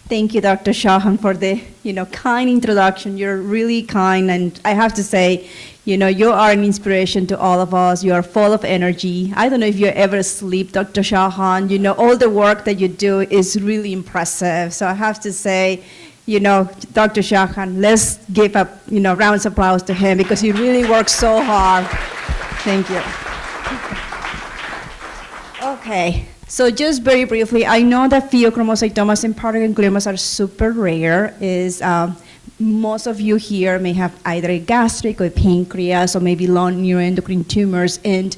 Thank you, Dr. Shahan, for the kind introduction. You're really kind, and I have to say, you are an inspiration to all of us. You are full of energy. I don't know if you ever sleep, Dr. Shahan. All the work that you do is really impressive. So I have to say, Dr. Shahan, let's give a rounds of applause to him because he really works so hard. Thank you. Okay. So just very briefly, I know that pheochromocytomas and paragangliomas are super rare. Most of you here may have either a gastric or pancreas or maybe lung neuroendocrine tumors. And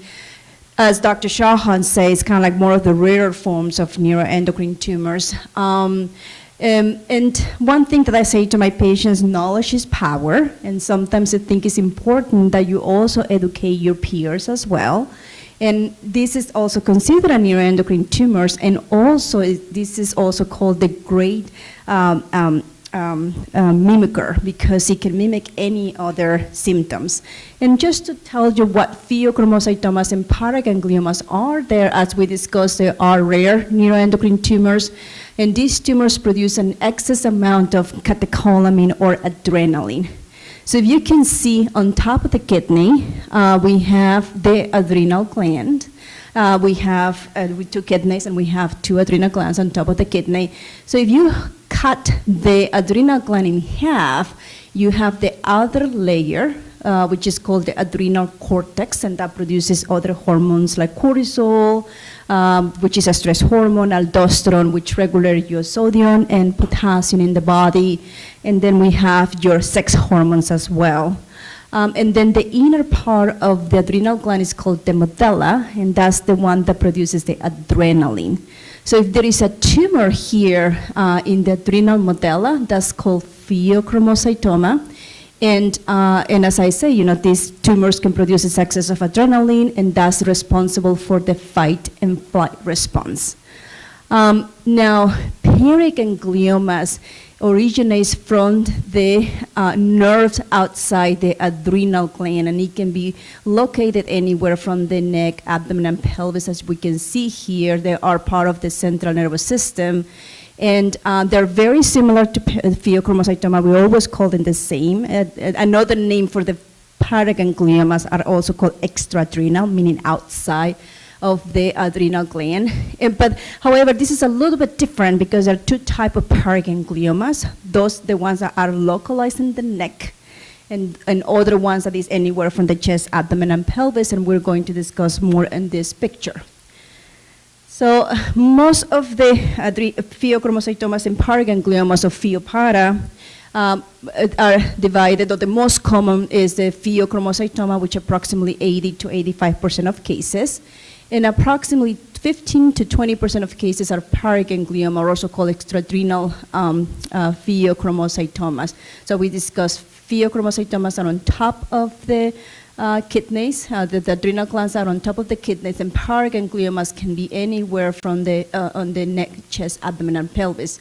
as Dr. Shahan says, it's kind of like more of the rarer forms of neuroendocrine tumors. And one thing that I say to my patients, knowledge is power. And sometimes I think it's important that you also educate your peers as well. And this is also considered a neuroendocrine tumors, and also this is also called the great mimicker because it can mimic any other symptoms. And just to tell you what pheochromocytomas and paragangliomas are, there, as we discussed, they are rare neuroendocrine tumors, and these tumors produce an excess amount of catecholamine or adrenaline. So if you can see on top of the kidney, we have the adrenal gland. We have two kidneys and we have two adrenal glands on top of the kidney. So if you cut the adrenal gland in half, you have the outer layer, which is called the adrenal cortex, and that produces other hormones like cortisol, which is a stress hormone, aldosterone, which regulates your sodium and potassium in the body. And then we have your sex hormones as well. And then the inner part of the adrenal gland is called the medulla, and that's the one that produces the adrenaline. So if there is a tumor here in the adrenal medulla, that's called pheochromocytoma. And as I say, these tumors can produce this excess of adrenaline, and that's responsible for the fight and flight response. Now, paragangliomas originates from the nerves outside the adrenal gland, and it can be located anywhere from the neck, abdomen, and pelvis. As we can see here, they are part of the central nervous system. And they're very similar to pheochromocytoma. We always call them the same. Another name for the paragangliomas are also called extraadrenal, meaning outside of the adrenal gland. But however, this is a little bit different because there are two types of paragangliomas. Those, the ones that are localized in the neck, and other ones that is anywhere from the chest, abdomen, and pelvis, and we're going to discuss more in this picture. So most of the pheochromocytomas and paragangliomas of pheopara are divided, or the most common is the pheochromocytoma, which approximately 80 to 85% of cases, and approximately 15 to 20% of cases are paraganglioma, or also called extraadrenal pheochromocytomas. So we discussed pheochromocytomas are on top of the kidneys, the adrenal glands are on top of the kidneys, and paragangliomas can be anywhere from on the neck, chest, abdomen, and pelvis.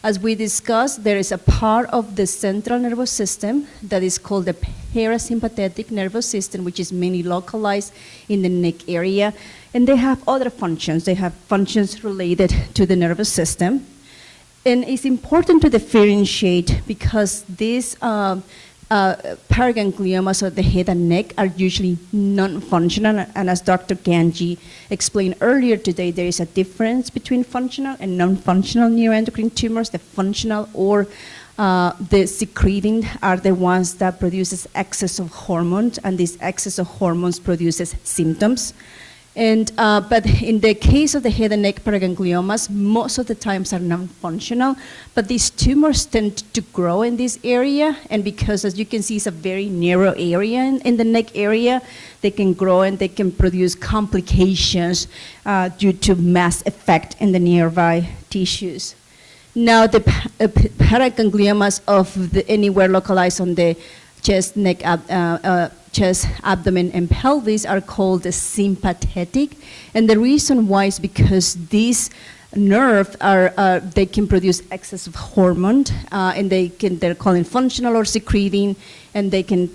As we discussed, there is a part of the central nervous system that is called the parasympathetic nervous system, which is mainly localized in the neck area, and they have other functions. They have functions related to the nervous system, and it's important to differentiate because these paragangliomas of the head and neck are usually non-functional, and as Dr. Ganji explained earlier today, there is a difference between functional and non-functional neuroendocrine tumors. The functional or the secreting are the ones that produces excess of hormones, and this excess of hormones produces symptoms. And, but in the case of the head and neck paragangliomas, most of the times are non-functional, but these tumors tend to grow in this area, and because, as you can see, it's a very narrow area in the neck area, they can grow and they can produce complications due to mass effect in the nearby tissues. Now, the paragangliomas of anywhere localized on the chest, neck, chest, abdomen, and pelvis are called the sympathetic, and the reason why is because these nerves they can produce excess of hormone, and they're called functional or secreting, and they can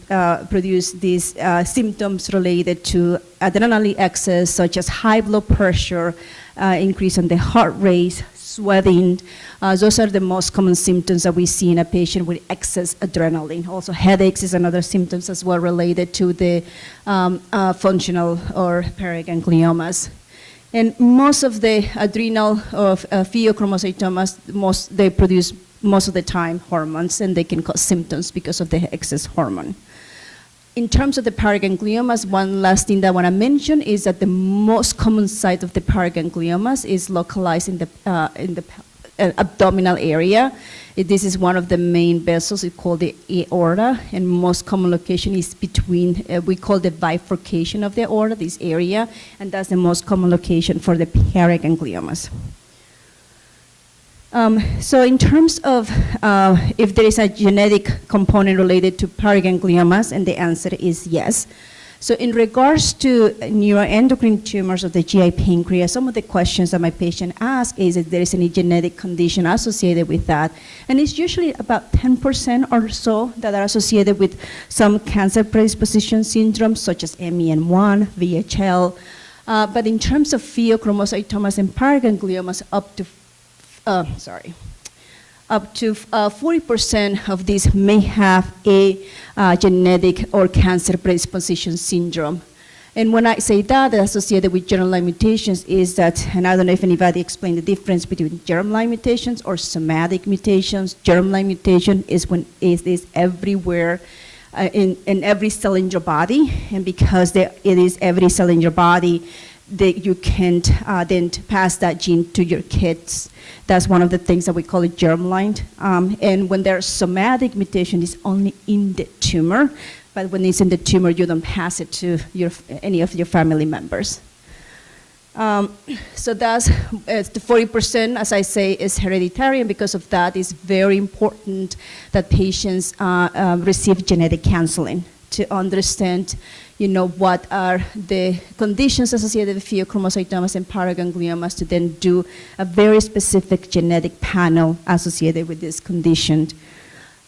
produce these symptoms related to adrenaline excess, such as high blood pressure, increase in the heart rate, sweating. Those are the most common symptoms that we see in a patient with excess adrenaline. Also, headaches is another symptom as well related to the functional or paragangliomas. And most of the adrenal pheochromocytomas, they produce most of the time hormones, and they can cause symptoms because of the excess hormone. In terms of the paragangliomas, one last thing that I want to mention is that the most common site of the paragangliomas is localized in the abdominal area. This is one of the main vessels. It's called the aorta, and most common location is between, we call the bifurcation of the aorta, this area, and that's the most common location for the paragangliomas. So in terms of if there is a genetic component related to paragangliomas, and the answer is yes. So in regards to neuroendocrine tumors of the GI pancreas, some of the questions that my patient asks is if there is any genetic condition associated with that. And it's usually about 10% or so that are associated with some cancer predisposition syndromes such as MEN1, VHL. But in terms of pheochromocytomas and paragangliomas, up to 40% of these may have a genetic or cancer predisposition syndrome. And when I say that, associated with germline mutations is that, and I don't know if anybody explained the difference between germline mutations or somatic mutations. Germline mutation is when it is everywhere in every cell in your body, and because it is every cell in your body, you can't then pass that gene to your kids. That's one of the things that we call it germline. And when there's somatic mutation, it's only in the tumor, but when it's in the tumor, you don't pass it to any of your family members. So that's the 40%, as I say, is hereditary, and because of that, it's very important that patients receive genetic counseling to understand, what are the conditions associated with pheochromocytomas and paragangliomas, to then do a very specific genetic panel associated with this condition.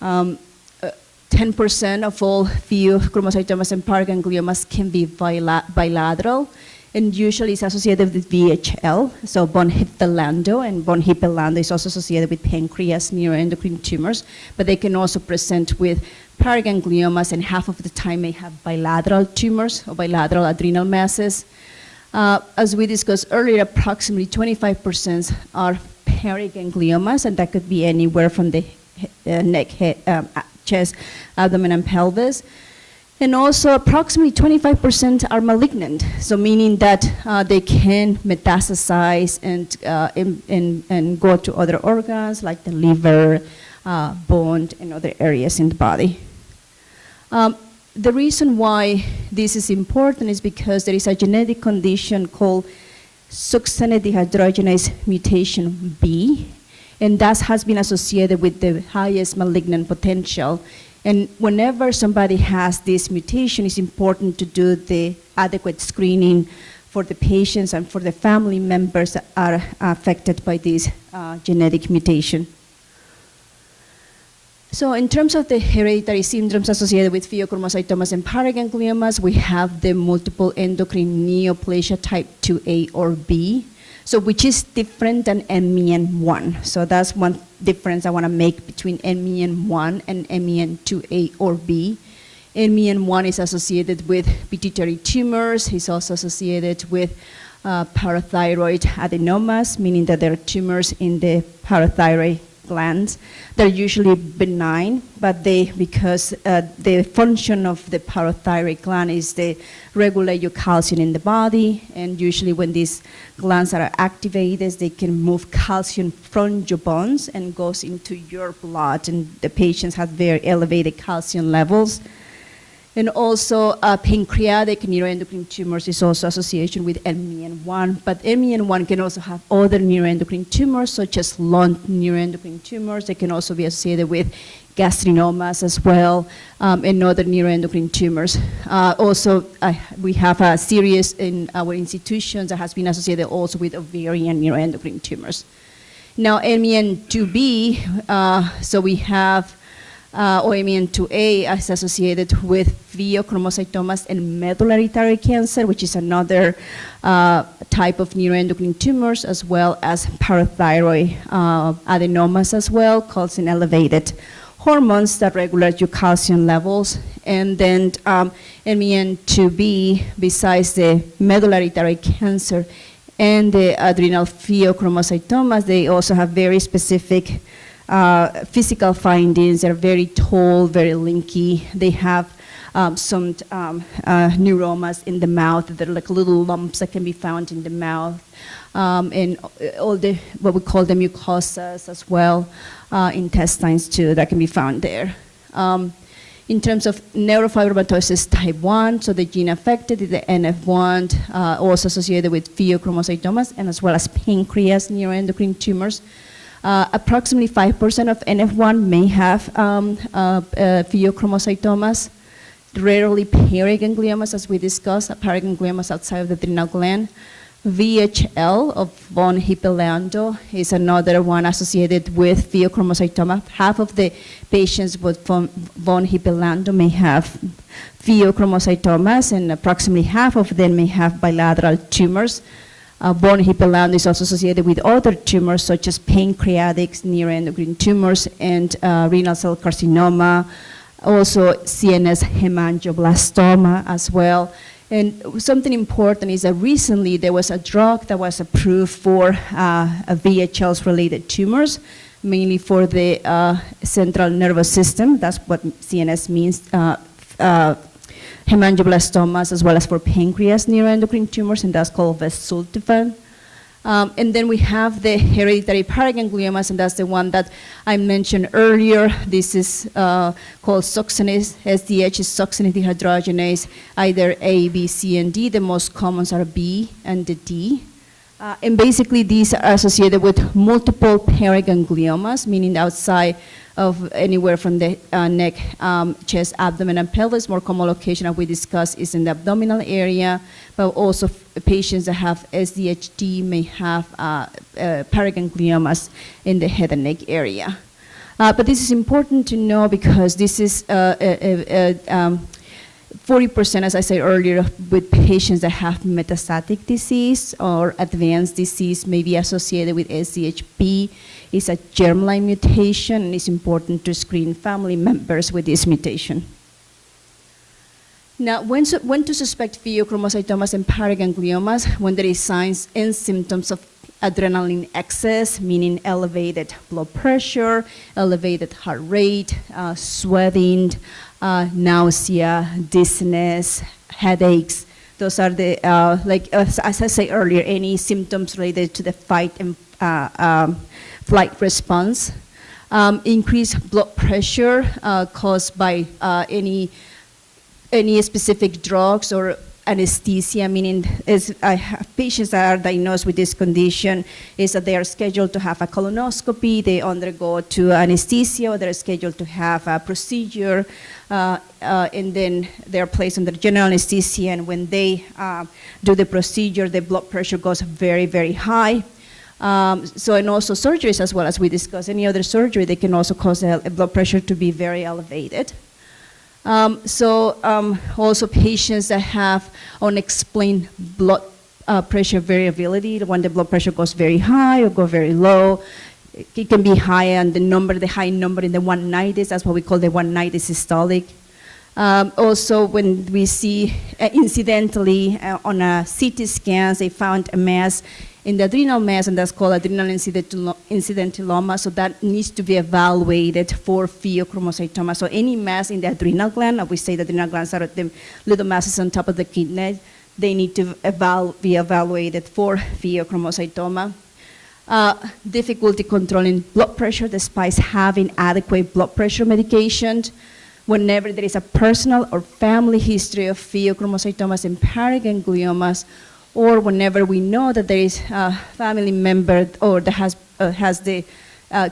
10% of all pheochromocytomas and paragangliomas can be bilateral, and usually it's associated with VHL, so von Hippel-Lando, and von Hippel-Lando is also associated with pancreas neuroendocrine tumors, but they can also present with paragangliomas, and half of the time may have bilateral tumors or bilateral adrenal masses. As we discussed earlier, approximately 25% are paragangliomas, and that could be anywhere from the neck, head, chest, abdomen, and pelvis. And also approximately 25% are malignant, so meaning that they can metastasize and go to other organs like the liver, bone, and other areas in the body. The reason why this is important is because there is a genetic condition called succinic dehydrogenase mutation B, and that has been associated with the highest malignant potential. And whenever somebody has this mutation, it's important to do the adequate screening for the patients and for the family members that are affected by this genetic mutation. So in terms of the hereditary syndromes associated with pheochromocytomas and paragangliomas, we have the multiple endocrine neoplasia type 2A or B, so which is different than MEN1. So that's one difference I want to make between MEN1 and MEN2A or B. MEN1 is associated with pituitary tumors. It's also associated with parathyroid adenomas, meaning that there are tumors in the parathyroid glands. They're usually benign, but because the function of the parathyroid gland is to regulate your calcium in the body, and usually when these glands are activated, they can move calcium from your bones and goes into your blood, and the patients have very elevated calcium levels. And also pancreatic neuroendocrine tumors is also association with MEN1, but MEN1 can also have other neuroendocrine tumors such as lung neuroendocrine tumors. They can also be associated with gastrinomas as well, and other neuroendocrine tumors. Also, we have a series in our institutions that has been associated also with ovarian neuroendocrine tumors. Now, MEN2B, so we have OMN2A is associated with pheochromocytomas and medullary thyroid cancer, which is another type of neuroendocrine tumors, as well as parathyroid adenomas as well, causing elevated hormones that regulate your calcium levels. And then MEN2B, besides the medullary thyroid cancer and the adrenal pheochromocytomas, they also have very specific physical findings. They're very tall, very linky. They have some neuromas in the mouth. They're like little lumps that can be found in the mouth. And all the, what we call the mucosas as well, intestines too, that can be found there. In terms of neurofibromatosis type 1, so the gene affected is the NF1, also associated with pheochromocytomas, and as well as pancreas neuroendocrine tumors. Approximately 5% of NF1 may have pheochromocytomas, rarely paragangliomas, as we discussed, paragangliomas outside of the adrenal gland. VHL of von Hippel-Lando is another one associated with pheochromocytoma. Half of the patients with von Hippel-Lando may have pheochromocytomas, and approximately half of them may have bilateral tumors. Von Hippel-Lando is also associated with other tumors such as pancreatic neuroendocrine tumors and renal cell carcinoma, also CNS hemangioblastoma as well. And something important is that recently there was a drug that was approved for VHL's related tumors, mainly for the central nervous system. That's what CNS means, hemangioblastomas, as well as for pancreas neuroendocrine tumors, and that's called Vesultifan. And then we have the hereditary paragangliomas, and that's the one that I mentioned earlier. This is called succinase. SDH is succinate dehydrogenase, either A, B, C, and D. The most commons are B and the D. And basically, these are associated with multiple paragangliomas, meaning outside of anywhere from the neck, chest, abdomen, and pelvis. More common location, as we discussed, is in the abdominal area, but also patients that have SDHD may have paragangliomas in the head and neck area. But this is important to know because this is 40%, as I said earlier, with patients that have metastatic disease or advanced disease may be associated with SDHB. It's a germline mutation, and it's important to screen family members with this mutation. Now, when to suspect pheochromocytomas and paragangliomas? When there is signs and symptoms of adrenaline excess, meaning elevated blood pressure, elevated heart rate, sweating, nausea, dizziness, headaches. Those are the, as I said earlier, any symptoms related to the fight and flight response. Increased blood pressure caused by any specific drugs or anesthesia, meaning patients that are diagnosed with this condition is that they are scheduled to have a colonoscopy, they undergo to anesthesia, or they're scheduled to have a procedure, and then they're placed under general anesthesia, and when they do the procedure, the blood pressure goes very, very high. And also surgeries as well, as we discussed. Any other surgery, they can also cause a blood pressure to be very elevated. Also patients that have unexplained blood pressure variability, when the blood pressure goes very high or go very low. It can be high, and the high number in the 190s, that's what we call the 190 systolic. Also, when we see incidentally on a CT scans, they found a mass in the adrenal mass, and that's called adrenal incidentilloma, so that needs to be evaluated for pheochromocytoma. So any mass in the adrenal gland, we say the adrenal glands are the little masses on top of the kidney, they need to be evaluated for pheochromocytoma. Difficulty controlling blood pressure despite having adequate blood pressure medication. Whenever there is a personal or family history of pheochromocytomas and paragangliomas, or whenever we know that there is a family member or that has the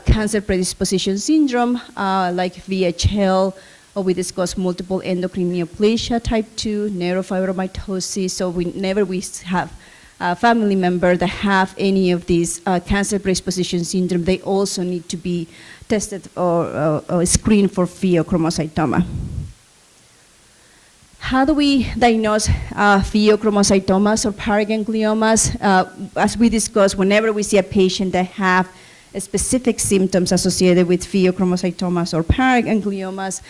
cancer predisposition syndrome, like VHL, or we discuss multiple endocrine neoplasia type 2, neurofibromatosis. So whenever we have family member that have any of these cancer predisposition syndrome, they also need to be tested or screened for pheochromocytoma. How do we diagnose pheochromocytomas or paragangliomas? As we discussed, whenever we see a patient that have specific symptoms associated with pheochromocytomas or paragangliomas,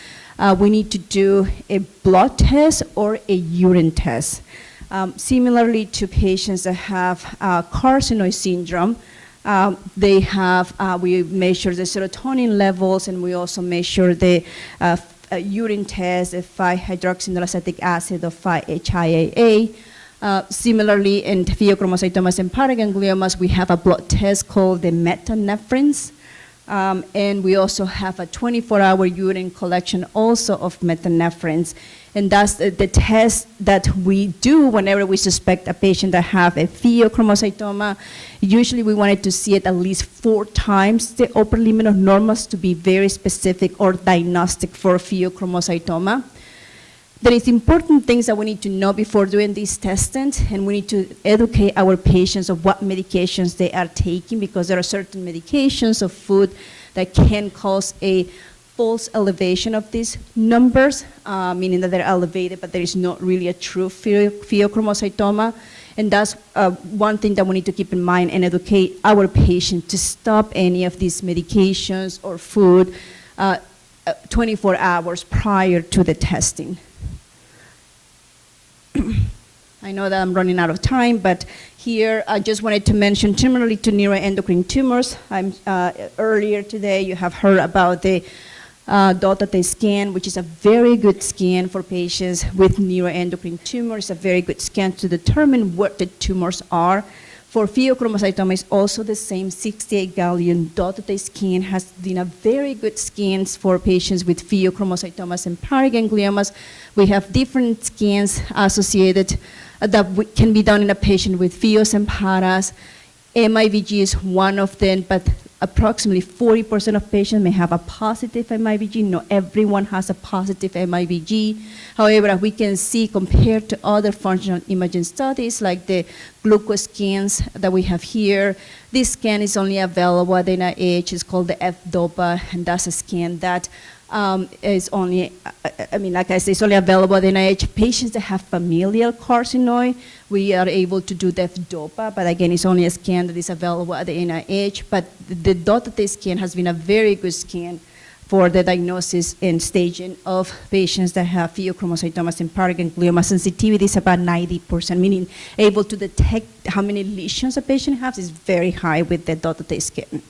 we need to do a blood test or a urine test. Similarly to patients that have carcinoid syndrome, we measure the serotonin levels, and we also measure the urine test, the 5-hydroxynolacetic acid, or 5-HIAA. Similarly, in pheochromocytomas and paragangliomas, we have a blood test called the metanephrines, and we also have a 24-hour urine collection also of metanephrines. And that's the test that we do whenever we suspect a patient that have a pheochromocytoma. Usually we wanted to see it at least 4 times the upper limit of normals to be very specific or diagnostic for pheochromocytoma. There is important things that we need to know before doing these testing, and we need to educate our patients of what medications they are taking, because there are certain medications or food that can cause a false elevation of these numbers, meaning that they're elevated, but there is not really a true pheochromocytoma. And that's one thing that we need to keep in mind and educate our patients to stop any of these medications or food 24 hours prior to the testing. I know that I'm running out of time, but here I just wanted to mention similarly to neuroendocrine tumors. Earlier today you have heard about the DOTA scan, which is a very good scan for patients with neuroendocrine tumors, a very good scan to determine what the tumors are. For pheochromocytoma, it's also the same 68-gallion DOTA scan has been a very good scans for patients with pheochromocytomas and paragangliomas. We have different scans associated that can be done in a patient with pheos and paras. MIVG is one of them, but approximately 40% of patients may have a positive MIVG. Not everyone has a positive MIVG. However, as we can see, compared to other functional imaging studies like the glucose scans that we have here, this scan is only available at the NIH. It's called the FDOPA, and that's a scan that is only, like I said, it's only available at the NIH. Patients that have familial carcinoid, we are able to do the FDOPA, but again, it's only a scan that is available at the NIH. But the DOTA scan has been a very good scan for the diagnosis and staging of patients that have pheochromocytomas and paraganglioma. Sensitivity is about 90%, meaning able to detect how many lesions a patient has is very high with the DOTA scan.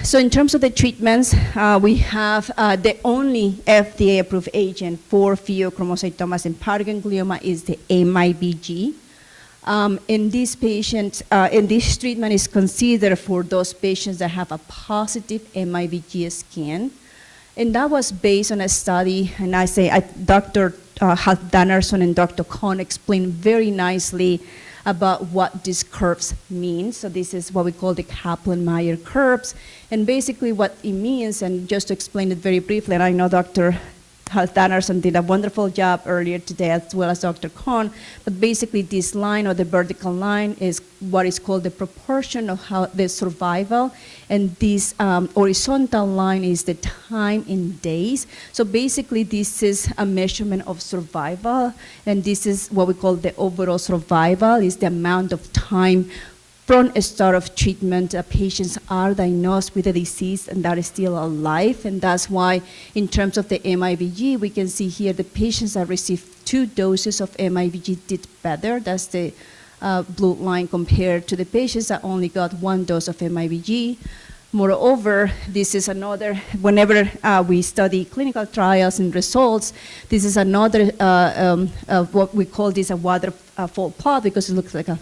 So in terms of the treatments, we have the only FDA-approved agent for pheochromocytomas and paraganglioma is the MIVG. In these patients, and this treatment is considered for those patients that have a positive MIVG scan. And that was based on a study, and Dr. Halfdanarson and Dr. Kohn explained very nicely about what these curves mean. So this is what we call the Kaplan-Meier curves. And basically what it means, and just to explain it very briefly, and I know Dr. Halfdanarson did a wonderful job earlier today, as well as Dr. Kohn, but basically this line, or the vertical line, is what is called the proportion of how the survival, and this horizontal line is the time in days. So basically this is a measurement of survival, and this is what we call the overall survival, is the amount of time from a start of treatment, patients are diagnosed with a disease and that is still alive, and that's why in terms of the MIVG, we can see here the patients that received 2 doses of MIVG did better. That's the blue line compared to the patients that only got 1 dose of MIVG. Moreover, this is another, whenever we study clinical trials and results, this is another, what we call this a waterfall plot, because it looks like a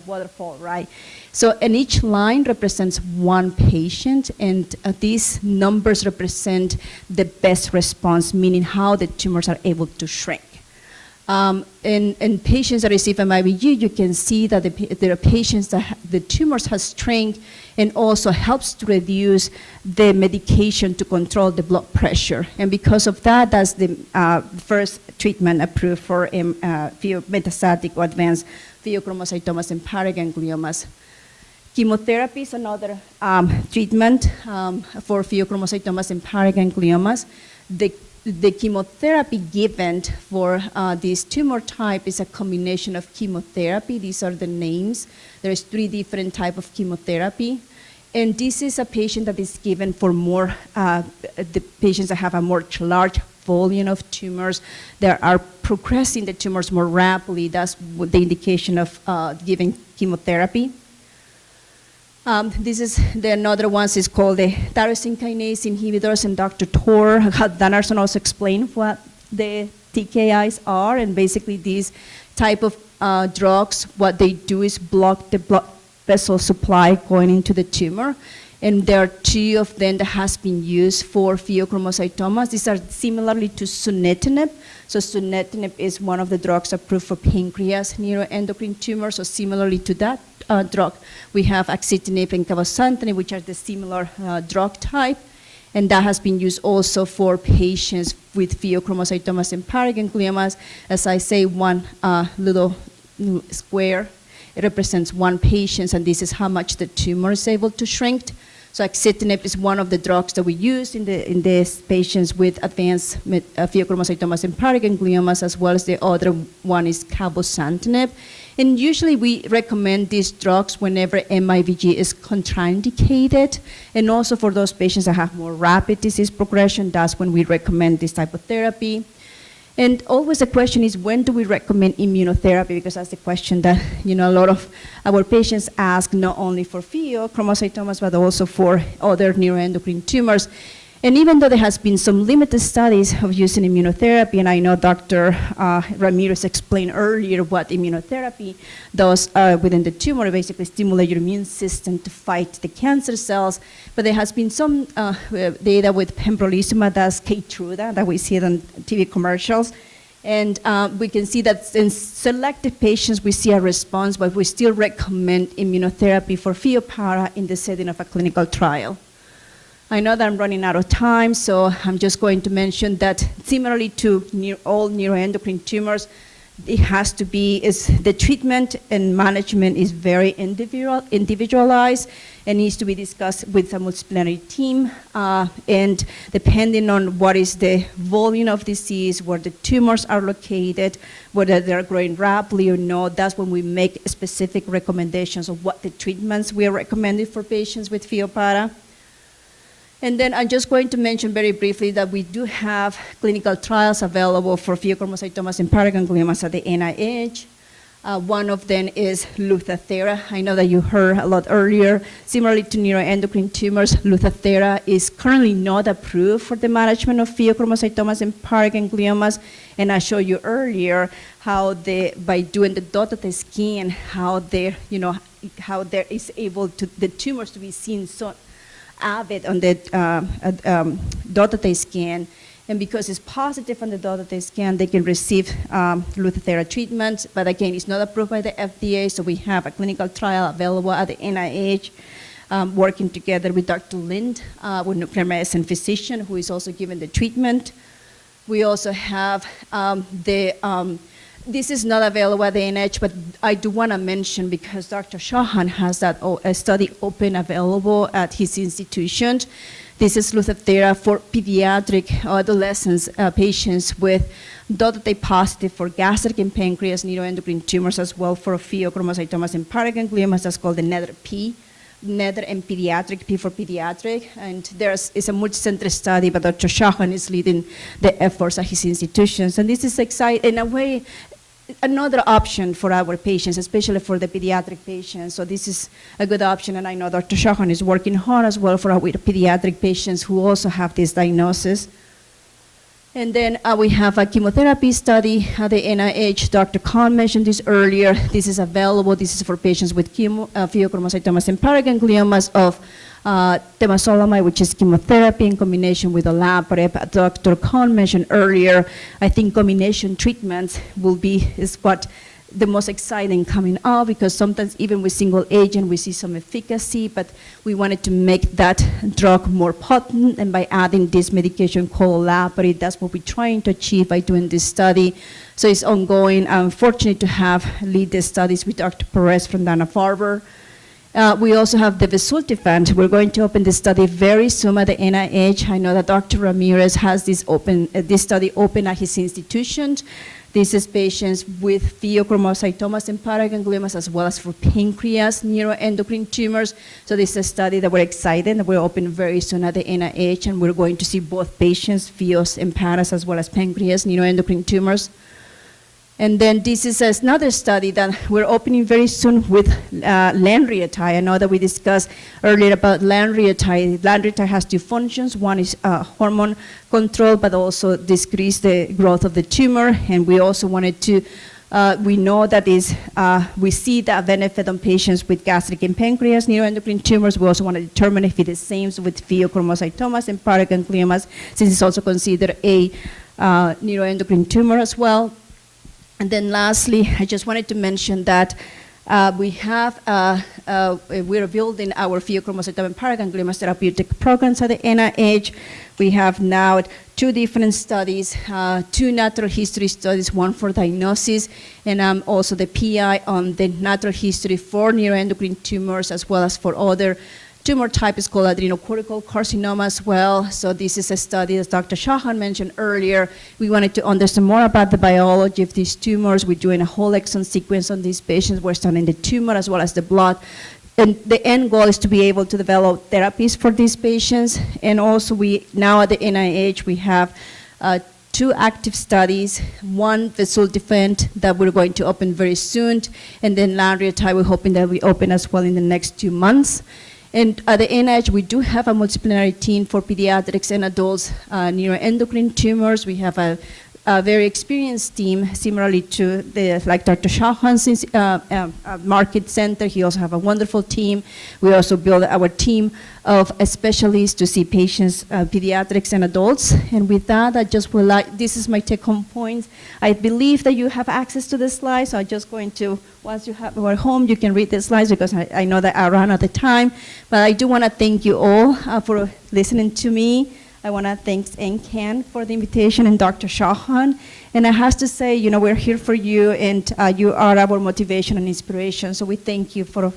waterfall, right? So, and each line represents 1 patient, and these numbers represent the best response, meaning how the tumors are able to shrink. In patients that receive MIBG, you can see that there are patients that the tumors has shrunk and also helps to reduce the medication to control the blood pressure. And because of that, that's the first treatment approved for metastatic or advanced pheochromocytomas and paragangliomas. Chemotherapy is another treatment for pheochromocytomas and paragangliomas. The chemotherapy given for this tumor type is a combination of chemotherapy. These are the names. There's 3 different types of chemotherapy. And this is a patient that is given for more, the patients that have a more large volume of tumors that are progressing the tumors more rapidly. That's the indication of giving chemotherapy. This is another one is called the tyrosine kinase inhibitors, and Dr. Thor Danarson also explained what the TKIs are, and basically these type of drugs, what they do is block the blood vessel supply going into the tumor, and there are 2 of them that has been used for pheochromocytomas. These are similarly to sunitinib. So sunitinib is one of the drugs approved for pancreas neuroendocrine tumors, so similarly to that drug, we have axitinib and cabozantinib, which are the similar drug type, and that has been used also for patients with pheochromocytomas and paragangliomas. As I say, one little square, it represents 1 patient, and this is how much the tumor is able to shrink. So axitinib is one of the drugs that we use in these patients with advanced pheochromocytomas and paragangliomas, as well as the other one is cabozantinib. And usually we recommend these drugs whenever MIBG is contraindicated, and also for those patients that have more rapid disease progression, that's when we recommend this type of therapy. And always the question is, when do we recommend immunotherapy? Because that's the question that a lot of our patients ask, not only for pheochromocytomas, but also for other neuroendocrine tumors. And even though there has been some limited studies of using immunotherapy, and I know Dr. Ramirez explained earlier what immunotherapy does within the tumor, basically stimulate your immune system to fight the cancer cells. But there has been some data with pembrolizumab, that's Keytruda, that we see it on TV commercials. And we can see that in selected patients, we see a response, but we still recommend immunotherapy for PheoPara in the setting of a clinical trial. I know that I'm running out of time, so I'm just going to mention that similarly to all neuroendocrine tumors, it has to be, the treatment and management is very individualized and needs to be discussed with a multidisciplinary team. And depending on what is the volume of disease, where the tumors are located, whether they're growing rapidly or not, that's when we make specific recommendations of what the treatments we are recommending for patients with PheoPara. And then I'm just going to mention very briefly that we do have clinical trials available for pheochromocytomas and paragangliomas at the NIH. One of them is Lutherthera. I know that you heard a lot earlier. Similarly to neuroendocrine tumors, Lutherthera is currently not approved for the management of pheochromocytomas and paragangliomas. And I showed you earlier how by doing the dotted scan, how there is able to the tumors to be seen so avid on the dotted scan, and because it's positive on the dotted scan, they can receive Lutherthera treatment, but again, it's not approved by the FDA, so we have a clinical trial available at the NIH, working together with Dr. Lind, with nuclear medicine physician, who is also given the treatment. We also have this is not available at the NIH, but I do want to mention, because Dr. Chauhan has that a study open available at his institution. This is Lutherthera for pediatric adolescents, patients with dotted positive for gastric and pancreas neuroendocrine tumors, as well for pheochromocytomas and paragangliomas. That's called the NETHER-P. NETHER and pediatric, P for pediatric, and it's a multi-center study, but Dr. Chauhan is leading the efforts at his institutions. And this is exciting, in a way, another option for our patients, especially for the pediatric patients. So this is a good option, and I know Dr. Chauhan is working hard as well for our pediatric patients who also have this diagnosis. And then we have a chemotherapy study at the NIH. Dr. Khan mentioned this earlier. This is available. This is for patients with pheochromocytomas and paragangliomas of temozolomide, which is chemotherapy in combination with olaparib. Dr. Khan mentioned earlier, I think combination treatments is what the most exciting coming up, because sometimes even with single agent we see some efficacy, but we wanted to make that drug more potent, and by adding this medication called olaparib, that's what we're trying to achieve by doing this study. So it's ongoing. I'm fortunate to have lead the studies with Dr. Perez from Dana-Farber. We also have the Vesultifant. We're going to open this study very soon at the NIH. I know that Dr. Ramirez has this study open at his institution. This is patients with pheochromocytomas and paragangliomas, as well as for pancreas neuroendocrine tumors. So this is a study that we're excited that we'll open very soon at the NIH, and we're going to see both patients, pheos and paras, as well as pancreas neuroendocrine tumors. And then this is another study that we're opening very soon with lanreotide. I know that we discussed earlier about lanreotide. Lanreotide has two functions. One is hormone control, but also decrease the growth of the tumor. And we also wanted to, we know that we see that benefit on patients with gastric and pancreas neuroendocrine tumors. We also want to determine if it is the same with pheochromocytomas and paragangliomas, since it's also considered a neuroendocrine tumor as well. And then lastly, I just wanted to mention that we're building our pheochromocytoma and paragangliomas therapeutic programs at the NIH. We have now 2 different studies, 2 natural history studies, one for diagnosis, and I'm also the PI on the natural history for neuroendocrine tumors, as well as for other tumor type is called adrenocortical carcinoma as well. So this is a study, as Dr. Shahan mentioned earlier. We wanted to understand more about the biology of these tumors. We're doing a whole exome sequence on these patients. We're studying the tumor as well as the blood. And the end goal is to be able to develop therapies for these patients. And also now at the NIH, we have 2 active studies, one Vesultifant that we're going to open very soon, and then lanreotide we're hoping that we open as well in the next 2 months. And at the NIH, we do have a multidisciplinary team for pediatrics and adults neuroendocrine tumors. We have a very experienced team, similarly to like Dr. Shahan's market center. He also have a wonderful team. We also build our team of specialists to see patients, pediatrics and adults. And with that, I just would like, this is my take-home point. I believe that you have access to the slides, so I'm just going to, once you are home, you can read the slides, because I know that I ran out of time. But I do want to thank you all for listening to me. I want to thank NCAN for the invitation, and Dr. Shahan. And I have to say, we're here for you, and you are our motivation and inspiration. So we thank you for